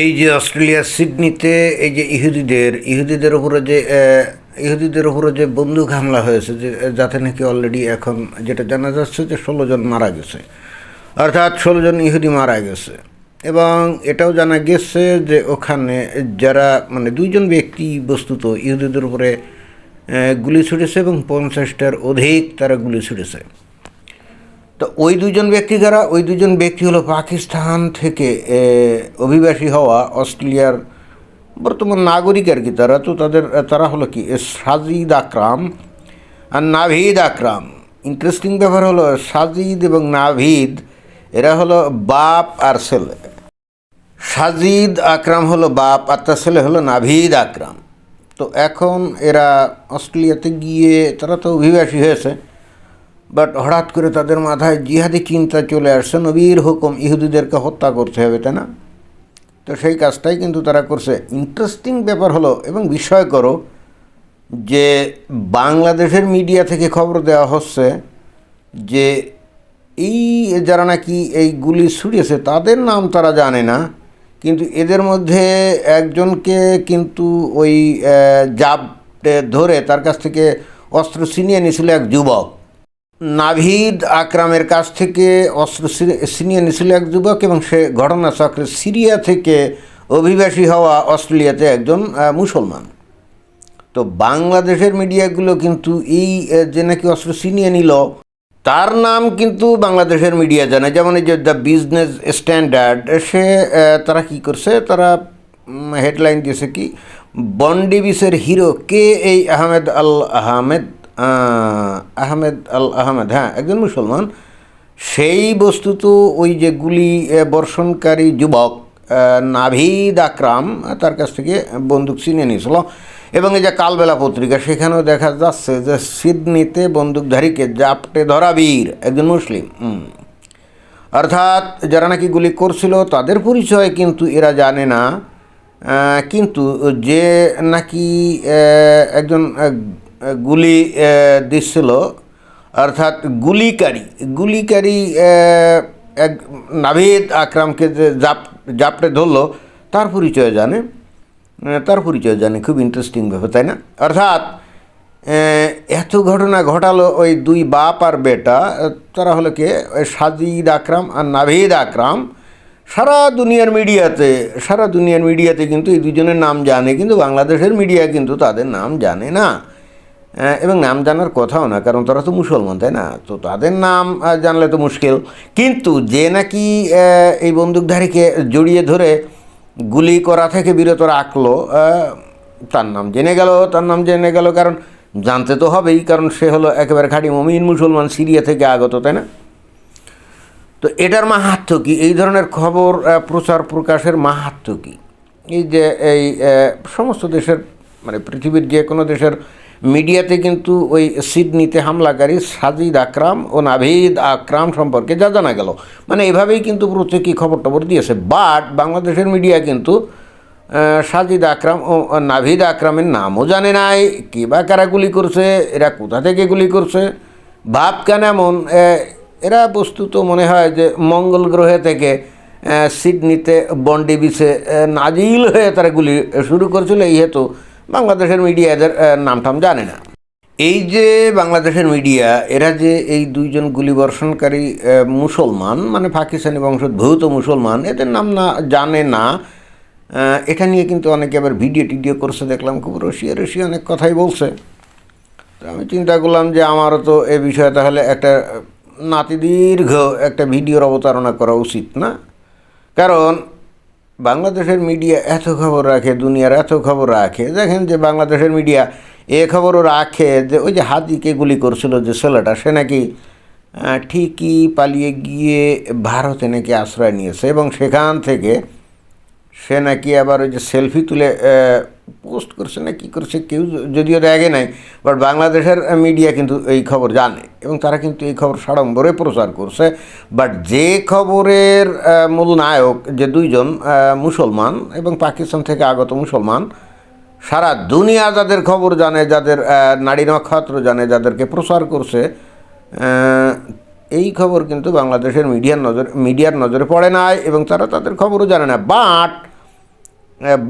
এই যে অস্ট্রেলিয়ার সিডনিতে এই যে ইহুদিদের উপরে যে বন্দুক হামলা হয়েছে, যে যাতে নাকি অলরেডি এখন যেটা জানা যাচ্ছে যে 16 জন মারা গেছে, অর্থাৎ 16 জন ইহুদি মারা গেছে। এবং এটাও জানা গেছে যে ওখানে যারা মানে 2 জন ব্যক্তি বস্তুত ইহুদিদের উপরে গুলি ছুটেছে এবং 50টার অধিক তারা গুলি ছুটেছে। তো ওই 2 জন ব্যক্তি যারা, ওই 2 জন ব্যক্তি হলো পাকিস্তান থেকে অভিবাসী হওয়া অস্ট্রেলিয়ার বর্তমান নাগরিক আর কি। তারা হলো কি সাজিদ আকরাম আর নাভিদ আকরাম। ইন্টারেস্টিং ব্যাপার হলো সাজিদ এবং নাভিদ এরা হলো বাপ আর ছেলে। সাজিদ আকরাম হলো বাপ আর তার ছেলে হলো নাভিদ আকরাম। তো এখন এরা অস্ট্রেলিয়াতে গিয়ে তারা তো অভিবাসী হয়েছে, বাট হঠাৎ করে তাদের মাথায় জিহাদি চিন্তা চলে আসছে, নবীর হুকুম ইহুদিদেরকে হত্যা করতে হবে, তাই না? তো সেই কাজটাই কিন্তু তারা করছে। ইন্টারেস্টিং ব্যাপার হলো এবং বিস্ময়কর যে বাংলাদেশের মিডিয়া থেকে খবর দেওয়া হচ্ছে যে এই যারা নাকি এই গুলি ছুড়িয়েছে তাদের নাম তারা জানে না, কিন্তু এদের মধ্যে একজনকে কিন্তু ওই জাপটে ধরে তার কাছ থেকে অস্ত্র ছিনিয়ে নিয়েছিল এক যুবক। নাভিদ আকরামের কাছ থেকে অস্ত্র ছিনিয়ে নিয়েছিল এক যুবক, এবং সে ঘটনাচক্রে সিরিয়া থেকে অভিবাসী হওয়া অস্ট্রেলিয়াতে একজন মুসলমান। তো বাংলাদেশের মিডিয়াগুলো কিন্তু এই যে নাকি অস্ত্র ছিনিয়ে নিল তার নাম কিন্তু বাংলাদেশের মিডিয়া জানে। যেমন এই যে দ্য বিজনেস স্ট্যান্ডার্ড, তারা কি করছে, তারা হেডলাইন দিয়েছে কি, বন্ডি বিচের হিরো কে এই আহমেদ আল আহমেদ, হ্যাঁ একজন মুসলমান, সেই বস্তুত ওই যে গুলি বর্ষণকারী যুবক নাভিদ আকরাম তার কাছ থেকে বন্দুক ছিনিয়ে নিয়েছিল। এবং এই যে কালবেলা পত্রিকা, সেখানেও দেখা যাচ্ছে যে সিডনিতে বন্দুকধারীকে জাপটে ধরা বীর একজন মুসলিম। অর্থাৎ যারা নাকি গুলি করছিল তাদের পরিচয় কিন্তু এরা জানে না, কিন্তু যে নাকি একজন গুলি দিচ্ছিল, অর্থাৎ গুলিকারী এক নাভিদ আকরামকে যে জাপটে ধরলো তার পরিচয় জানে। খুব ইন্টারেস্টিং ব্যাপার, তাই না? অর্থাৎ এত ঘটনা ঘটালো ওই 2 বাপ আর বেটা, তারা হলো কে, সাজিদ আকরাম আর নাভিদ আকরাম। সারা দুনিয়ার মিডিয়াতে কিন্তু এই 2জনের নাম জানে, কিন্তু বাংলাদেশের মিডিয়া কিন্তু তাদের নাম জানে না, এবং নাম জানার কথাও না, কারণ তারা তো মুসলমান, তাই না? তো তাদের নাম জানলে তো মুশকিল। কিন্তু যে নাকি এই বন্দুকধারীকে জড়িয়ে ধরে গুলি করা থেকে বিরত রাখলো, তার নাম জেনে গেল, কারণ জানতে তো হবেই, কারণ সে হলো একেবারে খাঁটি মুমিন মুসলমান, সিরিয়া থেকে আগত, তাই না? তো এটার মাহাত্ম্য কী, এই ধরনের খবর প্রচার প্রকাশের মাহাত্ম্য কী? এই যে এই সমস্ত দেশের মানে পৃথিবীর যে কোনো দেশের মিডিয়াতে কিন্তু ওই সিডনিতে হামলাকারী সাজিদ আকরাম ও নাভিদ আকরাম সম্পর্কে যা জানা গেল, মানে এভাবেই কিন্তু প্রত্যেকেই খবর দিয়েছে। বাট বাংলাদেশের মিডিয়া কিন্তু সাজিদ আকরাম ও নাভিদ আকরামের নামও জানে নাই, কে বা কারা গুলি করছে, এরা কোথা থেকে গুলি করছে, ভাব কেন এমন। এরা বস্তুত মনে হয় যে মঙ্গল গ্রহে থেকে সিডনিতে বন্ডি বিচে নাজিল হয়ে তারা গুলি শুরু করেছিল, এই হেতু বাংলাদেশের মিডিয়া এদের নামটাম জানে না। এই যে বাংলাদেশের মিডিয়া, এরা যে এই 2জন গুলিবর্ষণকারী মুসলমান মানে পাকিস্তানি বংশোদ্ভূত মুসলমান, এদের নাম জানে না, এটা নিয়ে কিন্তু অনেকে আবার ভিডিও করছে, দেখলাম খুব রসিয়ে অনেক কথাই বলছে। তো আমি চিন্তা করলাম যে আমারও তো এ বিষয়ে তাহলে একটা নাতিদীর্ঘ একটা ভিডিওর অবতারণা করা উচিত না? কারণ বাংলাদেশের মিডিয়া এত খবর রাখে, দুনিয়ার এত খবর রাখে। দেখেন যে বাংলাদেশের মিডিয়া খবরও রাখে যে ওই যে হাদিকে গুলি করছিল যে ছেলেটা, সে নাকি ঠিকই পালিয়ে গিয়ে ভারতে নাকি আশ্রয় নিয়েছে, এবং সেখান থেকে সে নাকি আবার ওই যে সেলফি তুলে পোস্ট করছে না কি করছে, কেউ যদিও দেখে নাই, বাট বাংলাদেশের মিডিয়া কিন্তু এই খবর জানে, এবং তারা কিন্তু এই খবর সাড়ম্বরে প্রচার করছে। বাট যে খবরের মূল নায়ক যে 2জন মুসলমান এবং পাকিস্তান থেকে আগত মুসলমান, সারা দুনিয়া যাদের খবর জানে, যাদের নাড়ি নক্ষত্র জানে, যাদেরকে প্রচার করছে, এই খবর কিন্তু বাংলাদেশের মিডিয়ার নজরে পড়ে নাই, এবং তারা তাদের খবরও জানে না। বাট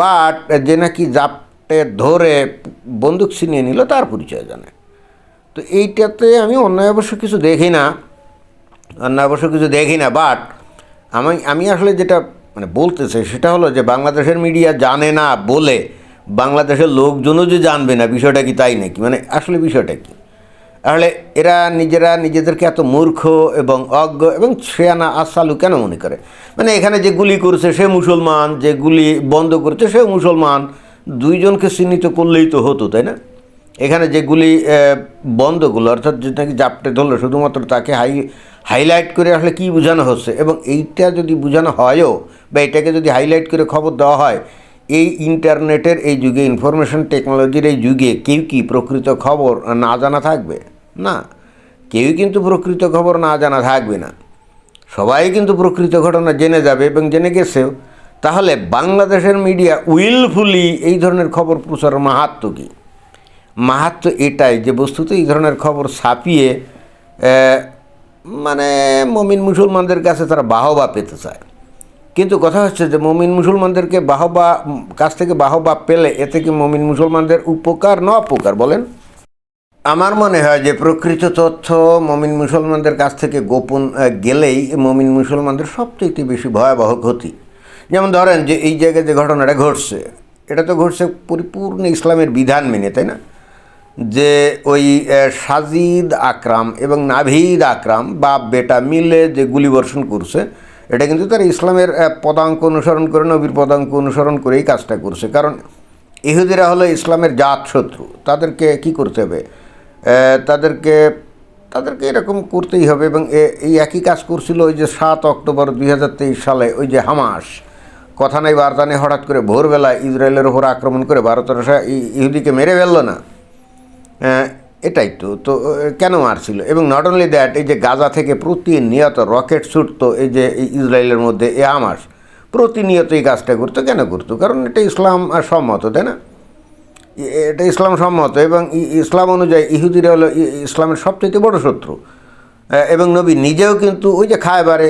বাট যে নাকি জাপটে ধরে বন্দুক ছিনিয়ে নিল তার পরিচয় জানে। তো এইটাতে আমি অন্যায় অবশ্য কিছু দেখি না, বাট আমি আসলে যেটা মানে বলতে চাই সেটা হলো যে বাংলাদেশের মিডিয়া জানে না বলে বাংলাদেশের লোকজনও যে জানবে না, বিষয়টা কি তাই নাকি? মানে আসলে বিষয়টা কি? আসলে এরা নিজেদেরকে এত মূর্খ এবং অজ্ঞ এবং শেয়ানা আসালু কেন মনে করে? মানে এখানে যে গুলি করছে সে মুসলমান, যে গুলি বন্ধ করছে সেও মুসলমান, দুইজনকে চিহ্নিত করলেই তো হতো, তাই না? এখানে যে গুলি বন্ধগুলো অর্থাৎ যেটাকে জাপটে ধরলো শুধুমাত্র তাকে হাইলাইট করে আসলে কী বোঝানো হচ্ছে, এবং এইটা যদি বোঝানো হয়ও বা এটাকে যদি হাইলাইট করে খবর দেওয়া হয়, এই ইন্টারনেটের এই যুগে, ইনফরমেশন টেকনোলজির এই যুগে কেউ কি প্রকৃত খবর না জানা থাকবে? না, কেউই কিন্তু প্রকৃত খবর না জানা থাকবে না, সবাই কিন্তু প্রকৃত ঘটনা জেনে যাবে এবং জেনে গেছেও। তাহলে বাংলাদেশের মিডিয়া উইলফুলি এই ধরনের খবর প্রচারের মাহাত্ম্য কী? মাহাত্ম্য এটাই যে বস্তুত এই ধরনের খবর ছাপিয়ে মানে মমিন মুসলমানদের কাছে তারা বাহবা পেতে চায়। কিন্তু কথা হচ্ছে যে মমিন মুসলমানদেরকে কাছ থেকে বাহবা পেলে এতে কি মমিন মুসলমানদের উপকার না অপকার বলেন? আমার মনে হয় যে প্রকৃত তথ্য মমিন মুসলমানদের কাছ থেকে গোপন গেলেই মমিন মুসলমানদের সবচেয়ে বেশি ভয়াবহ ক্ষতি। যেমন ধরেন যে এই জায়গায় যে ঘটনাটা ঘটছে, এটা তো ঘটছে পরিপূর্ণ ইসলামের বিধান মেনে, তাই না? যে ওই সাজিদ আকরাম এবং নাভিদ আকরাম বাপ বেটা মিলে যে গুলিবর্ষণ করছে, এটা কিন্তু তারা ইসলামের পদাঙ্ক অনুসরণ করে, নবীর পদাঙ্ক অনুসরণ করেই কাজটা করছে। কারণ ইহুদিরা হলো ইসলামের জাত শত্রু, তাদেরকে কি করতে হবে? তাদেরকে এরকম করতেই হবে। এবং এই একই কাজ করছিল ওই যে 7 অক্টোবর 2023 সালে ওই যে হামাস, কথা নাই বার্তা নেই, হঠাৎ করে ভোরবেলা ইসরায়েলের ওপর আক্রমণ করে 12-13 ইহুদিকে মেরে ফেলল না? এটাই তো কেন মারছিল? এবং নট অনলি দ্যাট, এই যে গাজা থেকে প্রতিনিয়ত রকেট ছুটতো এই যে ইসরায়েলের মধ্যে, এ হামাস প্রতিনিয়ত এই কাজটা করতো। কেন করতো? কারণ এটা ইসলাম সম্মত, তাই না? এটা ইসলাম সম্মত এবং ইসলাম অনুযায়ী ইহুদিরা হলো ইসলামের সবচেয়ে বড় শত্রু। এবং নবী নিজেও কিন্তু ওই যে খায়বারে,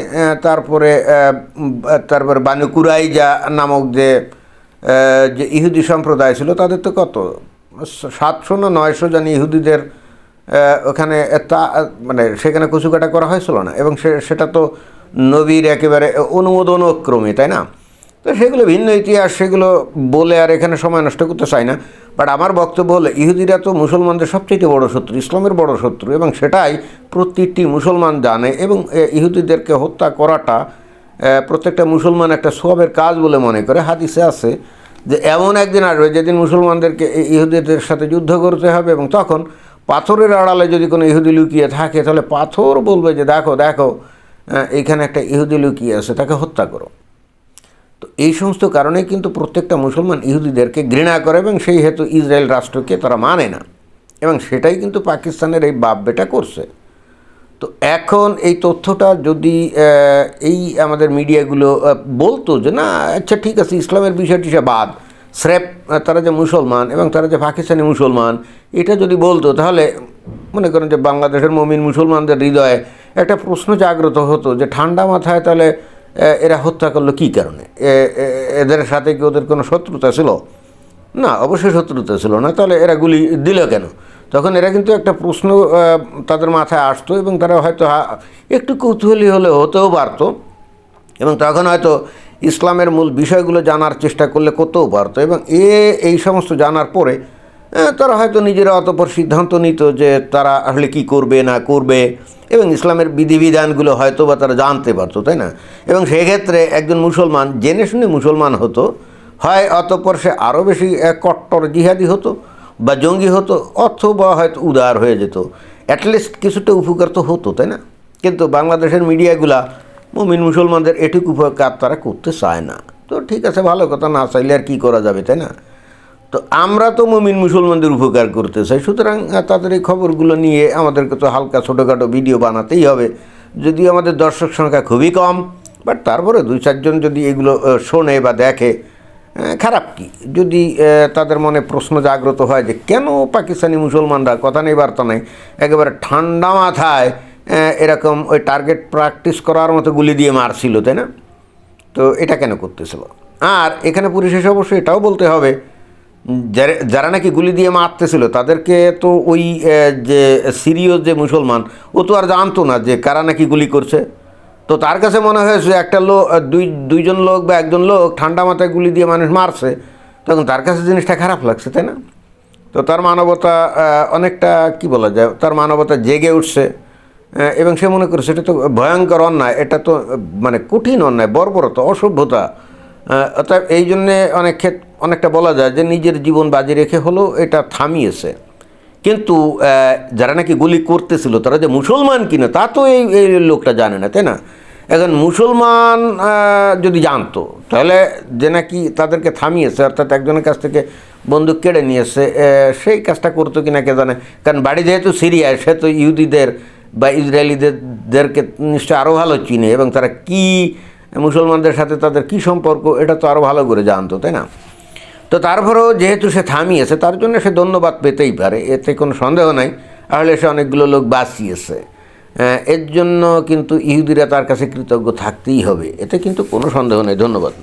তারপরে বানু কুরাইজা নামক যে ইহুদি সম্প্রদায় ছিল, তাদের তো কত 700 না 900 জন ইহুদিদের ওখানে মানে সেখানে কুচুকাটা করা হয়েছিল না? এবং সেটা তো নবীর একেবারে অনুমোদনক্রমে, তাই না? তো সেগুলো ভিন্ন ইতিহাস, সেগুলো বলে আর এখানে সময় নষ্ট করতে চাই না। বাট আমার বক্তব্য হলো ইহুদিরা তো মুসলমানদের সবচেয়ে বড় শত্রু, ইসলামের বড় শত্রু, এবং সেটাই প্রত্যেকটি মুসলমান জানে। এবং ইহুদিদেরকে হত্যা করাটা প্রত্যেকটা মুসলমান একটা সওয়াবের কাজ বলে মনে করে। হাদিসে আছে যে এমন একদিন আসবে যেদিন মুসলমানদেরকে ইহুদিদের সাথে যুদ্ধ করতে হবে, এবং তখন পাথরের আড়ালে যদি কোনো ইহুদি লুকিয়ে থাকে তাহলে পাথর বলবে যে দেখো দেখো এইখানে একটা ইহুদি লুকিয়ে আছে, তাকে হত্যা করো। তো এই সমস্ত কারণেই কিন্তু প্রত্যেকটা মুসলমান ইহুদিদেরকে ঘৃণা করে এবং সেই হেতু ইসরায়েল রাষ্ট্রকে তারা মানে না, এবং সেটাই কিন্তু পাকিস্তানের এই বাপ বেটা করছে। তো এখন এই তথ্যটা যদি এই আমাদের মিডিয়াগুলো বলতো যে না আচ্ছা ঠিক আছে, ইসলামের বিষয়টি সে বাদ, স্রেফ তারা যে মুসলমান এবং তারা যে পাকিস্তানি মুসলমান, এটা যদি বলতো, তাহলে মনে করেন যে বাংলাদেশের মমিন মুসলমানদের হৃদয়ে একটা প্রশ্ন জাগ্রত হতো যে ঠান্ডা মাথায় তাহলে এরা হত্যা করলো কী কারণে? এদের সাথে কি ওদের কোনো শত্রুতা ছিল? না, অবশ্যই শত্রুতা ছিল না। তাহলে এরা গুলি দিল কেন? তখন এরা কিন্তু একটা প্রশ্ন তাদের মাথায় আসতো এবং তারা হয়তো একটু কৌতূহলী হলে হতেও পারতো, এবং তখন হয়তো ইসলামের মূল বিষয়গুলো জানার চেষ্টা করলে করতেও পারতো। এবং এই সমস্ত জানার পরে তারা হয়তো নিজেরা অতঃপর সিদ্ধান্ত নিত যে তারা আসলে কী করবে না করবে, এবং ইসলামের বিধিবিধানগুলো হয়তো বা তারা জানতে পারতো, তাই না? এবং সেক্ষেত্রে একজন মুসলমান জেনে শুনে মুসলমান হতো, হয় অতঃপর সে আরও বেশি কট্টর জিহাদি হতো বা জঙ্গি হতো, অথবা হয়তো উদার হয়ে যেত। অ্যাটলিস্ট কিছুটা উপকার তো হতো, তাই না? কিন্তু বাংলাদেশের মিডিয়াগুলা মুমিন মুসলমানদের এটুকু উপকার তারা করতে চায় না। তো ঠিক আছে, ভালো কথা, না চাইলে আর কী করা যাবে, তাই না? তো আমরা তো মুমিন মুসলমানদের উপকার করতে চাই, সুতরাং তাদের এই খবরগুলো নিয়ে আমাদেরকে তো হালকা ছোটোখাটো ভিডিও বানাতেই হবে। যদিও আমাদের দর্শক সংখ্যা খুবই কম, বাট তারপরে 2-4 জন যদি এগুলো শোনে বা দেখে, খারাপ কি? যদি তাদের মনে প্রশ্ন জাগ্রত হয় যে কেন পাকিস্তানি মুসলমানরা কথা নেই বার্তা নেই একেবারে ঠান্ডা মাথায় এরকম ওই টার্গেট প্র্যাকটিস করার মতো গুলি দিয়ে মারছিল, তাই না? তো এটা কেন করতেছিল? আর এখানে পরিশেষে অবশ্যই এটাও বলতে হবে, যারা নাকি গুলি দিয়ে মারতেছিল তাদেরকে তো ওই যে সিরীয় যে মুসলমান, ও তো আর জানতো না যে কারা নাকি গুলি করছে। তো তার কাছে মনে হয়েছে একটা লোক, দুইজন লোক বা একজন লোক ঠান্ডা মাথায় গুলি দিয়ে মানুষ মারছে, তখন তার কাছে জিনিসটা খারাপ লাগছে, তাই না? তো তার মানবতা অনেকটা কি বলা যায়, তার মানবতা জেগে উঠছে এবং সে মনে করছে এটা তো ভয়ঙ্কর অন্যায়, এটা তো মানে কঠিন অন্যায়, বর্বরতা, অসভ্যতা। অর্থাৎ এই জন্যে অনেকটা বলা যায় যে নিজের জীবন বাজি রেখে হলেও এটা থামিয়েছে। কিন্তু যারা নাকি গুলি করতেছিল তারা যে মুসলমান কিনা তা তো এই লোকটা জানে না, তাই না? এখন মুসলমান যদি জানতো তাহলে যে নাকি তাদেরকে থামিয়েছে, অর্থাৎ একজনের কাছ থেকে বন্দুক কেড়ে নিয়েছে, সেই কাজটা করতো কিনা কে জানে। কারণ বাড়ি যেহেতু সিরিয়ায়, সে তো ইহুদিদের বা ইসরায়েলিদেরকে নিশ্চয় আরও ভালো চিনে, এবং তারা কি মুসলমানদের সাথে তাদের কি সম্পর্ক এটা তো আরও ভালো করে জানতো, তাই না? তো তারপরেও যেহেতু সে থামিয়েছে, তার জন্য সে ধন্যবাদ পেতেই পারে, এতে কোনো সন্দেহ নাই। আসলে সে অনেকগুলো লোক বাঁচিয়েছে, এর জন্য কিন্তু ইহুদিরা তার কাছে কৃতজ্ঞ থাকতেই হবে, এতে কিন্তু কোনো সন্দেহ নেই। ধন্যবাদ।